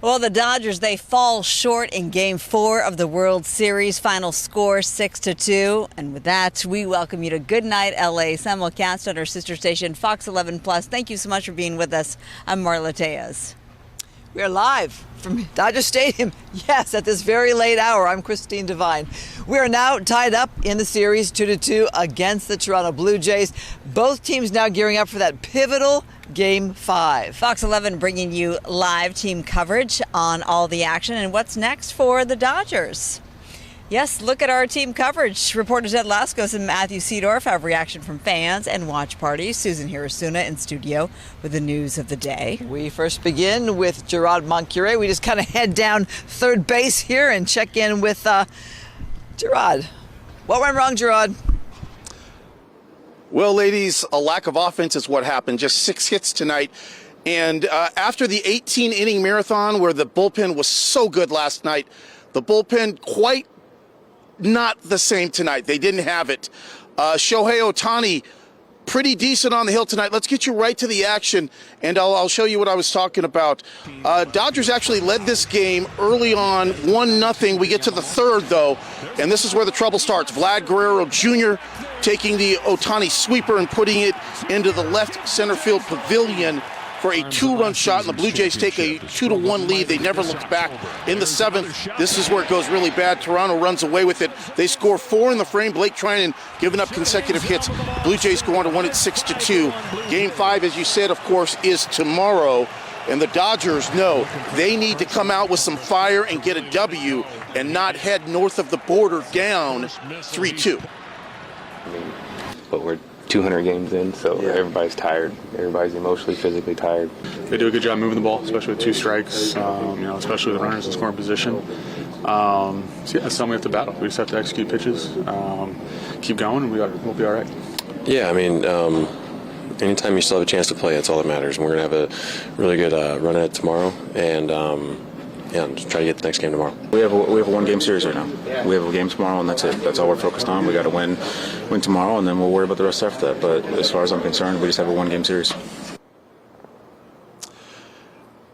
Well, the Dodgers, they fall short in Game 4 of the World Series. Final score 6-2. And with that, we welcome you to Good Night LA, simulcast on our sister station, Fox 11 Plus. Thank you so much for being with us. I'm Marla Tejas. We are live from Dodger Stadium. Yes, at this very late hour. I'm Christine Devine. We are now tied up in the series 2-2 against the Toronto Blue Jays. Both teams now gearing up for that pivotal Game 5. Fox 11 bringing you live team coverage on all the action. And what's next for the Dodgers? Yes, look at our team coverage. Reporters Ed Laskos and Matthew Seedorf have reaction from fans and watch parties. Susan Hirasuna in studio with the news of the day. We first begin with Gerard Moncure. We just kind of head down third base here and check in with Gerard. What went wrong, Gerard? Well, ladies, a lack of offense is what happened. Just 6 hits tonight. And after the 18-inning marathon where the bullpen was so good last night, the bullpen quite not the same tonight. They didn't have it. Shohei Ohtani, pretty decent on the hill tonight. Let's get you right to the action, and I'll show you what I was talking about. Dodgers actually led this game early on, 1-0. We get to the third, though, and this is where the trouble starts. Vlad Guerrero Jr. taking the Ohtani sweeper and putting it into the left center field pavilion for a 2-run shot, and the Blue Jays take a 2-1 lead. They never looked back in the 7th. This is where it goes really bad. Toronto runs away with it. They score 4 in the frame. Blake Treinen giving up consecutive hits. The Blue Jays go on to win it 6-2. Game 5, as you said, of course, is tomorrow. And the Dodgers know they need to come out with some fire and get a W and not head north of the border down 3-2. But we're 200 games in, so everybody's tired. Everybody's emotionally, physically tired. They do a good job moving the ball, especially with 2 strikes, especially with runners in scoring position. So yeah, that's something we have to battle. We just have to execute pitches, keep going, and we'll be all right. Yeah, I mean, anytime you still have a chance to play, that's all that matters. And we're going to have a really good run at it tomorrow, and just try to get the next game tomorrow. We have a 1-game series right now. We have a game tomorrow, and that's it. That's all we're focused on. We got to win tomorrow, and then we'll worry about the rest after that. But as far as I'm concerned, we just have a 1-game series.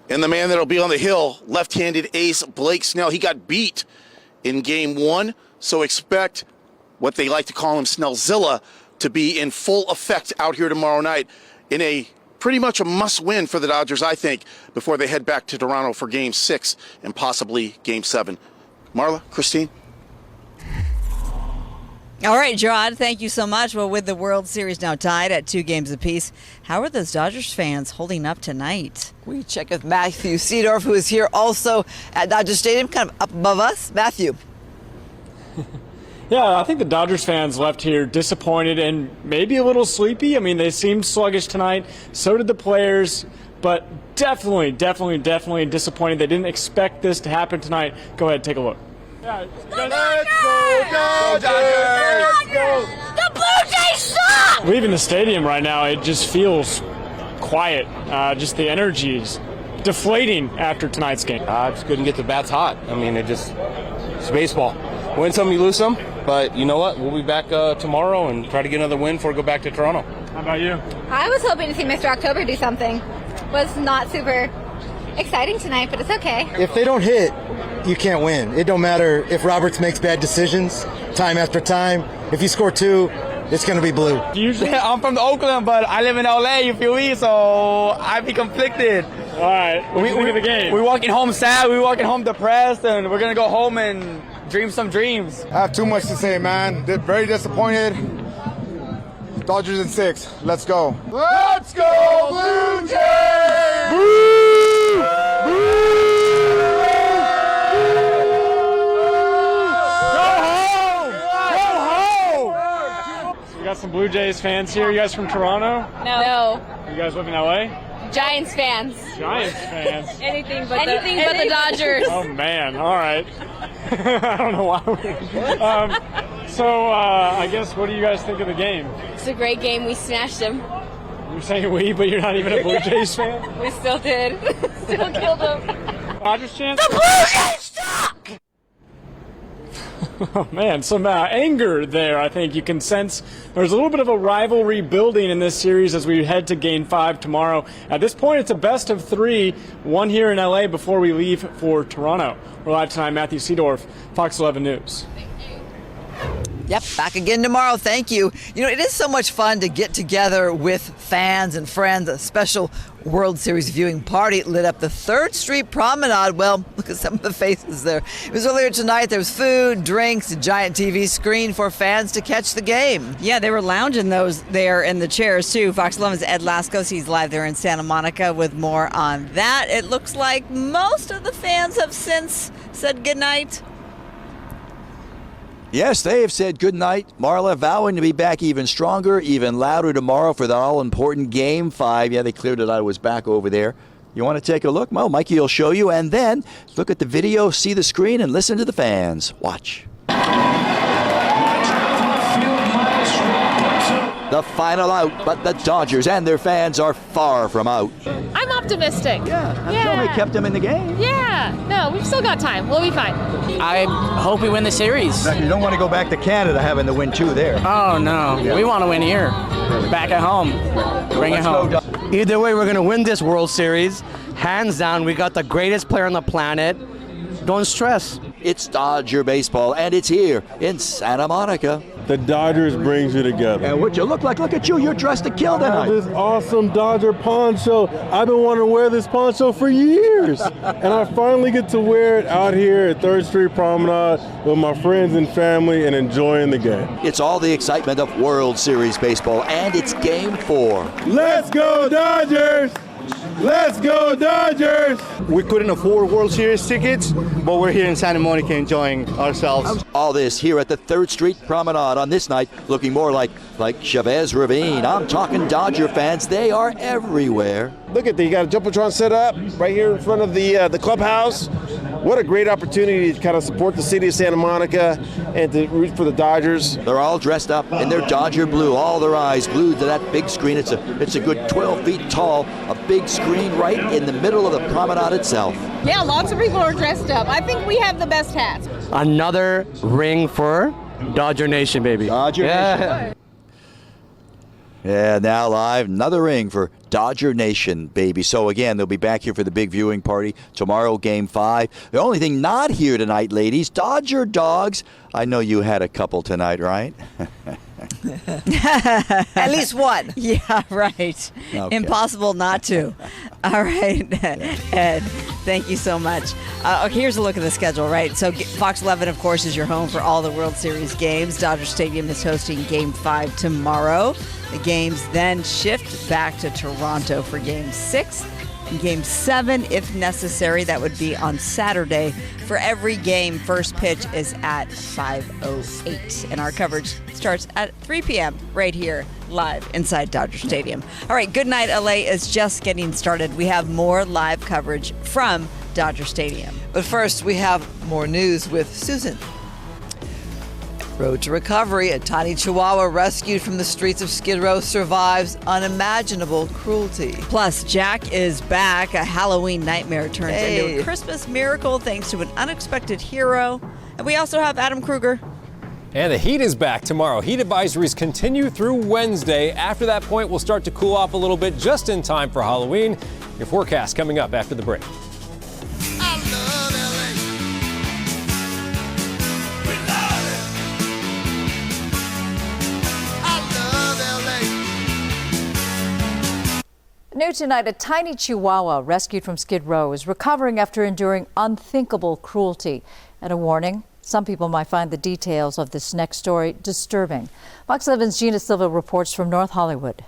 And the man that'll be on the hill, left-handed ace Blake Snell. He got beat in Game 1, so expect what they like to call him Snellzilla to be in full effect out here tomorrow night in a pretty much a must-win for the Dodgers, I think, before they head back to Toronto for Game 6 and possibly Game 7. Marla, Christine? All right, Gerard, thank you so much. Well, with the World Series now tied at 2 games apiece, how are those Dodgers fans holding up tonight? We check with Matthew Seedorf, who is here also at Dodger Stadium, kind of up above us. Matthew. Yeah, I think the Dodgers fans left here disappointed and maybe a little sleepy. I mean, they seemed sluggish tonight. So did the players, but definitely disappointed. They didn't expect this to happen tonight. Go ahead, take a look. Yeah, let's go, Dodgers! Let's go! The Blue Jays suck! Leaving the stadium right now, it just feels quiet. Just the energy is deflating after tonight's game. Just couldn't get the bats hot. I mean, it's baseball. Win some, you lose some. But you know what? We'll be back tomorrow and try to get another win before we go back to Toronto. How about you? I was hoping to see Mr. October do something. Was not super exciting tonight, but it's okay. If they don't hit, you can't win. It don't matter if Roberts makes bad decisions time after time. If you score 2, it's going to be blue. Usually, I'm from Oakland, but I live in LA, you feel me? So I be conflicted. All right, what do you think of the game? We're walking home sad, we're walking home depressed, and we're going to go home and dream some dreams. I have too much to say, man. Very disappointed. Dodgers in 6. Let's go. Let's go, Blue Jays! Woo! We got some Blue Jays fans here. You guys from Toronto? No. You guys live in LA? Giants fans. Giants fans. Anything but the Dodgers. Oh man! All right. I don't know why. So I guess what do you guys think of the game? It's a great game. We smashed them. You're saying we, but you're not even a Blue Jays fan? We still did. Still killed them. Dodgers chance? The Blue Jays suck! Oh, man, some anger there. I think you can sense there's a little bit of a rivalry building in this series as we head to Game 5 tomorrow. At this point, it's a best of 3, one here in L.A. before we leave for Toronto. We're live tonight. Matthew Seedorf, Fox 11 News. Yep, back again tomorrow. Thank you. You know, it is so much fun to get together with fans and friends. A special World Series viewing party lit up the 3rd Street Promenade. Well, look at some of the faces there. It was earlier tonight. There was food, drinks, a giant TV screen for fans to catch the game. Yeah, they were lounging those there in the chairs, too. Fox 11's Ed Lascos. He's live there in Santa Monica with more on that. It looks like most of the fans have since said goodnight. Yes, they have said goodnight. Marla vowing to be back even stronger, even louder tomorrow for the all-important Game 5. Yeah, they cleared it out. It was back over there. You want to take a look? Well, Mikey will show you. And then look at the video, see the screen, and listen to the fans. Watch. The final out, but the Dodgers and their fans are far from out. I'm optimistic. Yeah. They kept them in the game. Yeah. No, we've still got time. We'll be fine. I hope we win the series. You don't want to go back to Canada having the win 2 there. Oh, no. Yeah. We want to win here. Back at home. Bring it home. Either way, we're going to win this World Series. Hands down, we got the greatest player on the planet. Don't stress. It's Dodger baseball, and it's here in Santa Monica. The Dodgers brings you together. And what you look like, look at you, you're dressed to kill tonight. I have this awesome Dodger poncho. I've been wanting to wear this poncho for years. And I finally get to wear it out here at 3rd Street Promenade with my friends and family and enjoying the game. It's all the excitement of World Series baseball, and it's Game 4. Let's go Dodgers! Let's go Dodgers! We couldn't afford World Series tickets, but we're here in Santa Monica enjoying ourselves. All this here at the 3rd Street Promenade on this night, looking more like Chavez Ravine. I'm talking Dodger fans. They are everywhere. Look at that, you got a Jumbotron set up right here in front of the clubhouse. What a great opportunity to kind of support the city of Santa Monica and to root for the Dodgers. They're all dressed up in their Dodger blue, all their eyes glued to that big screen. It's a good 12 feet tall, a big screen right in the middle of the promenade itself. Yeah, lots of people are dressed up. I think we have the best hats. Another ring for Dodger Nation, baby. Dodger Nation. Yeah, now live, another ring for Dodger Nation, baby. So again, they'll be back here for the big viewing party tomorrow, Game 5. The only thing not here tonight, ladies, Dodger dogs. I know you had a couple tonight, right? At least one. Yeah, right. Okay. Impossible not to. All right, Ed, thank you so much. Okay, here's a look at the schedule, right? So Fox 11, of course, is your home for all the World Series games. Dodger Stadium is hosting Game 5 tomorrow. The games then shift back to Toronto for Game 6. And Game 7, if necessary, that would be on Saturday. For every game, first pitch is at 5:08. And our coverage starts at 3 p.m. right here, live inside Dodger Stadium. All right, Good Night LA is just getting started. We have more live coverage from Dodger Stadium. But first, we have more news with Susan. Road to recovery. A tiny Chihuahua rescued from the streets of Skid Row survives unimaginable cruelty. Plus, Jack is back. A Halloween nightmare turns into a Christmas miracle thanks to an unexpected hero. And we also have Adam Kruger. And the heat is back tomorrow. Heat advisories continue through Wednesday. After that point, we'll start to cool off a little bit just in time for Halloween. Your forecast coming up after the break. New tonight, a tiny Chihuahua rescued from Skid Row is recovering after enduring unthinkable cruelty. And a warning, some people might find the details of this next story disturbing. Fox 11's Gina Silva reports from North Hollywood.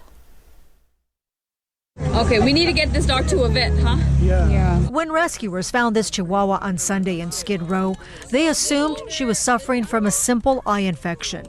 Okay, we need to get this dog to a vet, huh? Yeah. When rescuers found this Chihuahua on Sunday in Skid Row, they assumed she was suffering from a simple eye infection.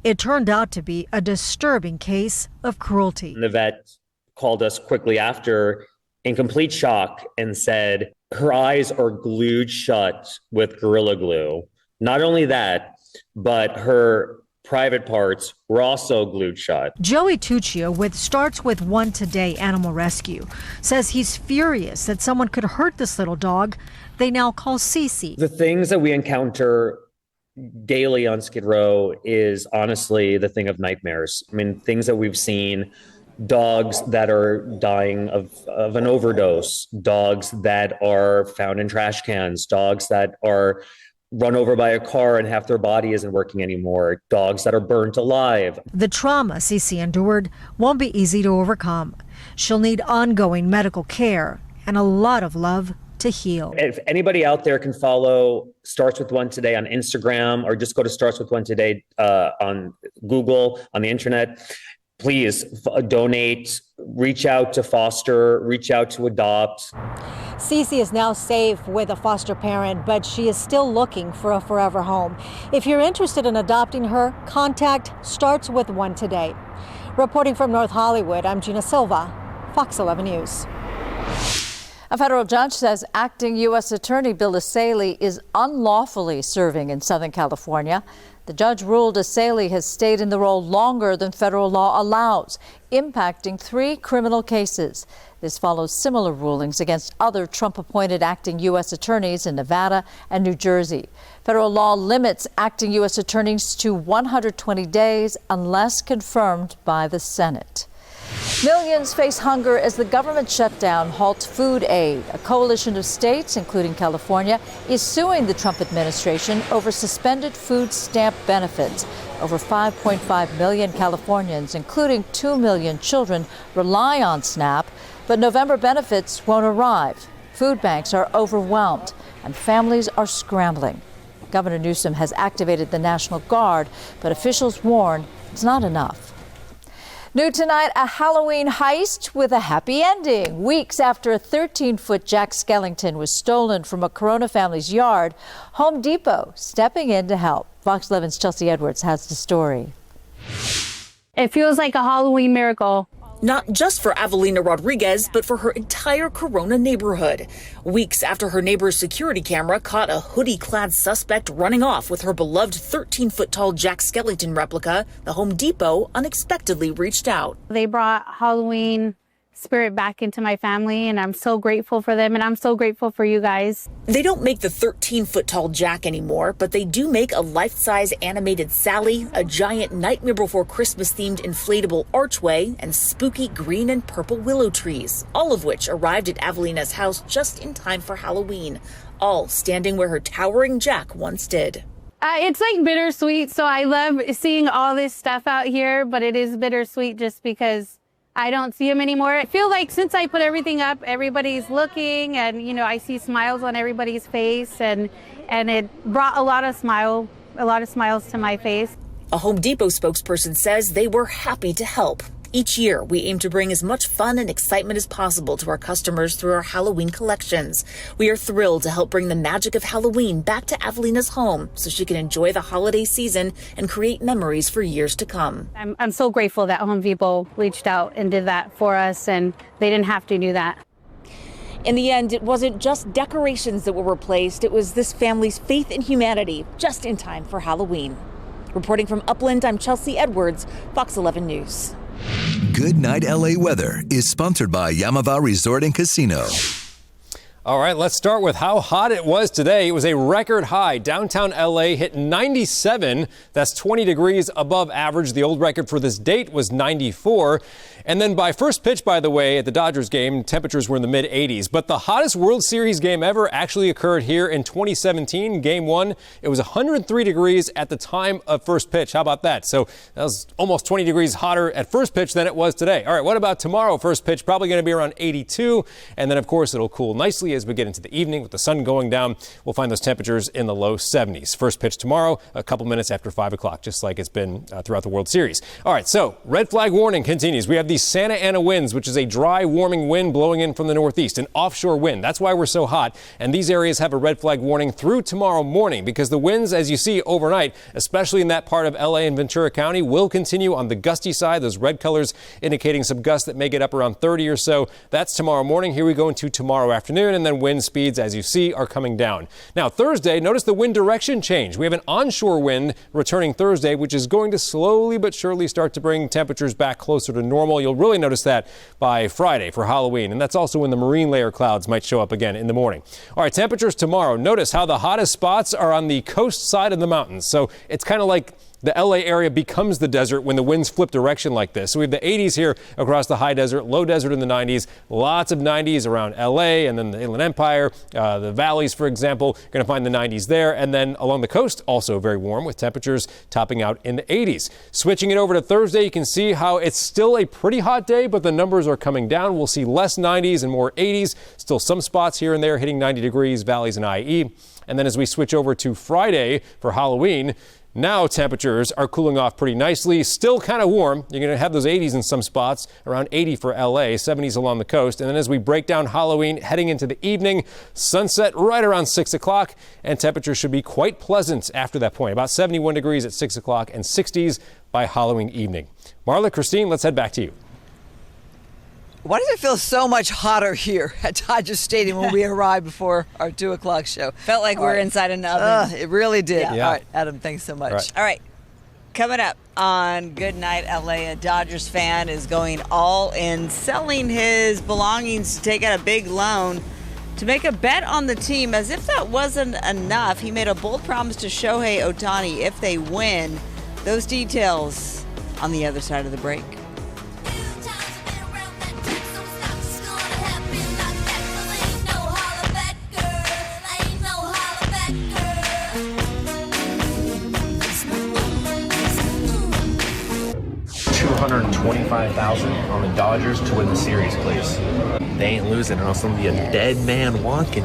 It turned out to be a disturbing case of cruelty. The vet called us quickly after in complete shock and said her eyes are glued shut with Gorilla Glue. Not only that, but her private parts were also glued shut. Joey Tuccio with Starts With One Today Animal Rescue says he's furious that someone could hurt this little dog they now call Cece. The things that we encounter daily on Skid Row is honestly the thing of nightmares. I mean, things that we've seen, dogs that are dying of an overdose, dogs that are found in trash cans, dogs that are run over by a car and half their body isn't working anymore, dogs that are burnt alive. The trauma Cece endured won't be easy to overcome. She'll need ongoing medical care and a lot of love to heal. If anybody out there can follow Starts With One Today on Instagram, or just go to Starts With One Today on Google, on the internet, please donate, reach out to foster, reach out to adopt. Cece is now safe with a foster parent, but she is still looking for a forever home. If you're interested in adopting her, contact Starts With One Today. Reporting from North Hollywood, I'm Gina Silva, Fox 11 News. A federal judge says acting U.S. Attorney Bill Asaley is unlawfully serving in Southern California. The judge ruled Asaley has stayed in the role longer than federal law allows, impacting 3 criminal cases. This follows similar rulings against other Trump-appointed acting U.S. attorneys in Nevada and New Jersey. Federal law limits acting U.S. attorneys to 120 days unless confirmed by the Senate. Millions face hunger as the government shutdown halts food aid. A coalition of states, including California, is suing the Trump administration over suspended food stamp benefits. Over 5.5 million Californians, including 2 million children, rely on SNAP, but November benefits won't arrive. Food banks are overwhelmed, and families are scrambling. Governor Newsom has activated the National Guard, but officials warn it's not enough. New tonight, a Halloween heist with a happy ending. Weeks after a 13-foot Jack Skellington was stolen from a Corona family's yard, Home Depot stepping in to help. Fox 11's Chelsea Edwards has the story. It feels like a Halloween miracle. Not just for Avelina Rodriguez, but for her entire Corona neighborhood. Weeks after her neighbor's security camera caught a hoodie-clad suspect running off with her beloved 13-foot-tall Jack Skellington replica, the Home Depot unexpectedly reached out. They brought Halloween spirit back into my family, and I'm so grateful for them, and I'm so grateful for you guys. They don't make the 13-foot-tall Jack anymore, but they do make a life-size animated Sally, a giant Nightmare Before Christmas-themed inflatable archway, and spooky green and purple willow trees, all of which arrived at Avelina's house just in time for Halloween, all standing where her towering Jack once did. It's like bittersweet, so I love seeing all this stuff out here, but it is bittersweet just because I don't see them anymore. I feel like since I put everything up, everybody's looking, and I see smiles on everybody's face, and it brought a lot of smiles to my face. A Home Depot spokesperson says they were happy to help. Each year, we aim to bring as much fun and excitement as possible to our customers through our Halloween collections. We are thrilled to help bring the magic of Halloween back to Avelina's home so she can enjoy the holiday season and create memories for years to come. I'm so grateful that Home Depot reached out and did that for us, and they didn't have to do that. In the end, it wasn't just decorations that were replaced. It was this family's faith in humanity, just in time for Halloween. Reporting from Upland, I'm Chelsea Edwards, Fox 11 News. Good Night LA Weather is sponsored by Yamava Resort and Casino. All right, let's start with how hot it was today. It was a record high. Downtown LA hit 97. That's 20 degrees above average. The old record for this date was 94. And then by first pitch, by the way, at the Dodgers game, temperatures were in the mid-80s. But the hottest World Series game ever actually occurred here in 2017, Game 1. It was 103 degrees at the time of first pitch. How about that? So that was almost 20 degrees hotter at first pitch than it was today. All right, what about tomorrow? First pitch probably going to be around 82. And then, of course, it'll cool nicely as we get into the evening with the sun going down. We'll find those temperatures in the low 70s. First pitch tomorrow, a couple minutes after 5 o'clock, just like it's been throughout the World Series. All right, so red flag warning continues. We have these Santa Ana winds, which is a dry, warming wind blowing in from the northeast, an offshore wind. That's why we're so hot. And these areas have a red flag warning through tomorrow morning because the winds, as you see overnight, especially in that part of LA and Ventura County, will continue on the gusty side. Those red colors indicating some gusts that may get up around 30 or so. That's tomorrow morning. Here we go into tomorrow afternoon. And and then wind speeds, as you see, are coming down. Now, Thursday, notice the wind direction change. We have an onshore wind returning Thursday, which is going to slowly but surely start to bring temperatures back closer to normal. You'll really notice that by Friday for Halloween, and that's also when the marine layer clouds might show up again in the morning. All right, temperatures tomorrow. Notice how the hottest spots are on the coast side of the mountains. So it's kind of like the LA area becomes the desert when the winds flip direction like this. So we have the 80s here across the high desert, low desert in the 90s, lots of 90s around LA and then the Inland Empire, the valleys, for example, going to find the 90s there. And then along the coast, also very warm with temperatures topping out in the 80s. Switching it over to Thursday, you can see how it's still a pretty hot day, but the numbers are coming down. We'll see less 90s and more 80s. Still some spots here and there hitting 90 degrees, valleys and IE. And then as we switch over to Friday for Halloween, now temperatures are cooling off pretty nicely. Still kind of warm. You're going to have those 80s in some spots, around 80 for LA, 70s along the coast. And then as we break down Halloween, heading into the evening, sunset right around 6 o'clock, and temperatures should be quite pleasant after that point. About 71 degrees at 6 o'clock and 60s by Halloween evening. Marla, Christine, let's head back to you. Why does it feel so much hotter here at Dodger Stadium when we arrived before our 2 o'clock show? Felt like we were inside an oven. It really did. Yeah. All right, Adam, thanks so much. All right. Coming up on Good Night LA, a Dodgers fan is going all in, selling his belongings to take out a big loan to make a bet on the team. As if that wasn't enough, he made a bold promise to Shohei Ohtani if they win. Those details on the other side of the break. $225,000 on the Dodgers to win the series, please. They ain't losing, or else I'm gonna be a dead man walking.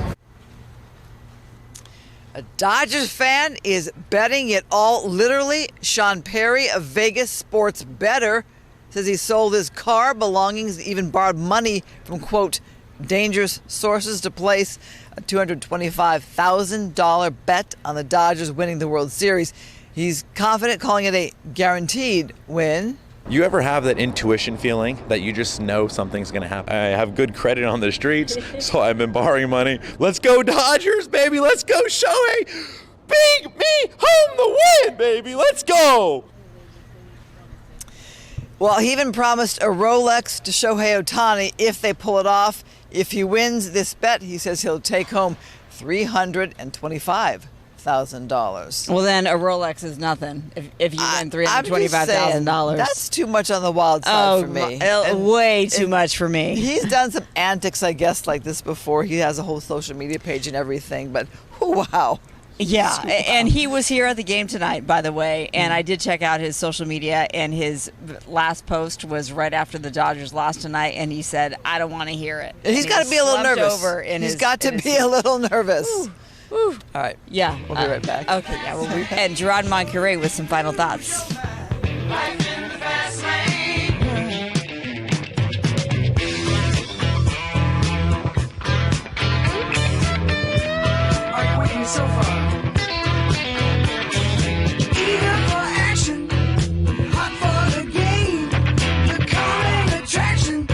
A Dodgers fan is betting it all. Literally, Sean Perry, a Vegas sports bettor, says he sold his car, belongings, even borrowed money from, quote, dangerous sources to place a $225,000 bet on the Dodgers winning the World Series. He's confident, calling it a guaranteed win. You ever have that intuition feeling that you just know something's going to happen? I have good credit on the streets, so I've been borrowing money. Let's go Dodgers, baby. Let's go Shohei. Bring me home the win, baby. Let's go. Well, he even promised a Rolex to Shohei Ohtani if they pull it off. If he wins this bet, he says he'll take home $325,000. Well, then a Rolex is nothing if you win $325,000. That's too much on the wild side for me. Way too much for me. He's done some antics, I guess, like this before. He has a whole social media page and everything, but wow. Yeah, and he was here at the game tonight, by the way, and I did check out his social media, and his last post was right after the Dodgers lost tonight, and he said, I don't want to hear it. He's got to be a little nervous. He's got to be a little nervous. All right. Yeah. We'll be right back. Okay, yeah. And Gerard Moncure with some final thoughts. So far. Eager for action, hot for the game, the calling attraction.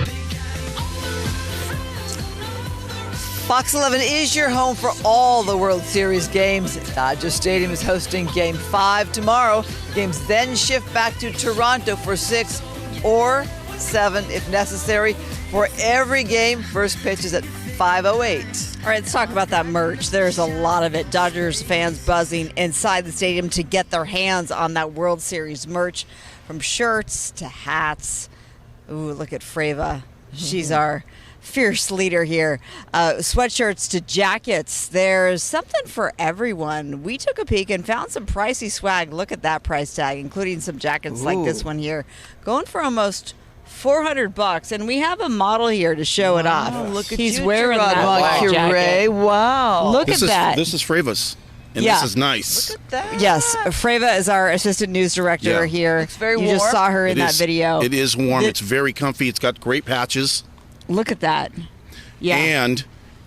Fox 11 is your home for all the World Series games. Dodger Stadium is hosting Game 5 tomorrow. Games then shift back to Toronto for 6 or 7 if necessary. For every game, first pitch is at 5:08. All right, let's talk about that merch. There's a lot of it. Dodgers fans buzzing inside the stadium to get their hands on that World Series merch, from shirts to hats. Ooh, look at Freva. She's our fierce leader here. Sweatshirts to jackets. There's something for everyone. We took a peek and found some pricey swag. Look at that price tag, including some jackets like this one here, going for almost $400, and we have a model here to show it off. Look at He's you, wearing Gerard that black jacket. Wow. Look at that. This is Freva's, and Yeah. this is nice. Look at that. Yes, Freva is our assistant news director here. It's very you warm. just saw her in It that is- video. It is warm. It's very comfy. It's got great patches. Look at that. Yeah. And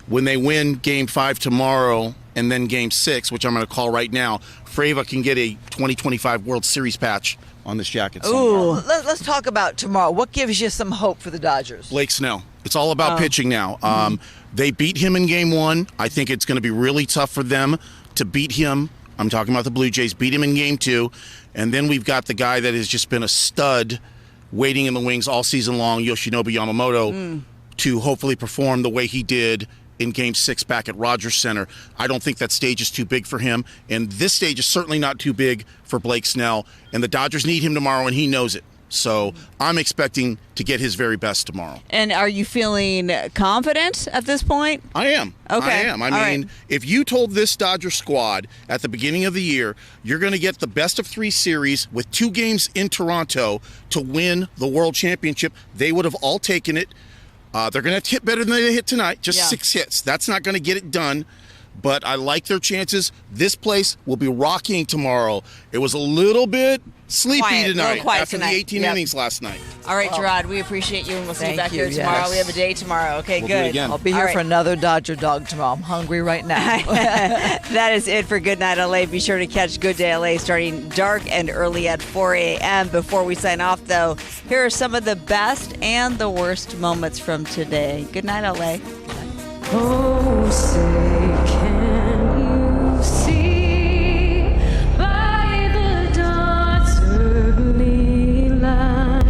when they win Game 5 tomorrow, and then Game 6, which I'm going to call right now, Freva can get a 2025 World Series patch on this jacket. Ooh, let's talk about tomorrow. What gives you some hope for the Dodgers? Blake Snell. It's all about pitching now. They beat him in Game 1. I think it's going to be really tough for them to beat him. I'm talking about the Blue Jays. Beat him in Game 2. And then we've got the guy that has just been a stud waiting in the wings all season long, Yoshinobu Yamamoto, to hopefully perform the way he did in Game 6 back at Rogers Center. I don't think that stage is too big for him, and this stage is certainly not too big for Blake Snell, and the Dodgers need him tomorrow, and he knows it. So I'm expecting to get his very best tomorrow. And are you feeling confident at this point? I am. Okay. I am. I mean, if you told this Dodger squad at the beginning of the year, you're going to get the best of 3 series with 2 games in Toronto to win the World Championship, they would have all taken it. They're going to have to hit better than they hit tonight, just 6 hits. That's not going to get it done, but I like their chances. This place will be rocking tomorrow. It was a little bit sleepy tonight after the 18 innings last night. All right, Gerard, we appreciate you, and we'll see you back here you, tomorrow. yes. We have a day tomorrow. Okay, We'll do it good. again. I'll be here for another Dodger dog tomorrow. I'm hungry right now. That is it for Good Night LA. Be sure to catch Good Day LA starting dark and early at 4 a.m. Before we sign off, though, here are some of the best and the worst moments from today. Good night, LA. Oh, say, can you see by the dawn's early light?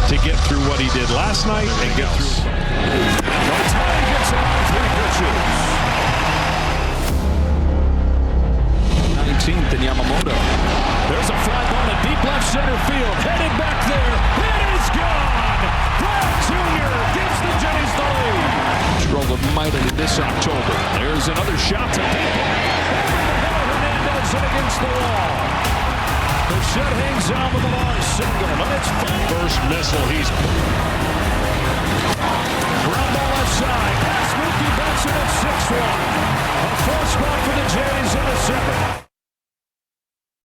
To get through what he did last night and get through. Nite gets around 3 pitches. 19th and Yamamoto. There's a fly ball to deep left center field. Headed back there. It is gone. Vlad Jr. gives the Jays the lead. Struggled mightily this October. There's another shot to deep left. Hernandez hit against the wall. The shed hangs on with the long single, and it's first missile. He's ground ball left side. Past Mookie Betts at 6-1. A 4 spot for the Jays in the 7th.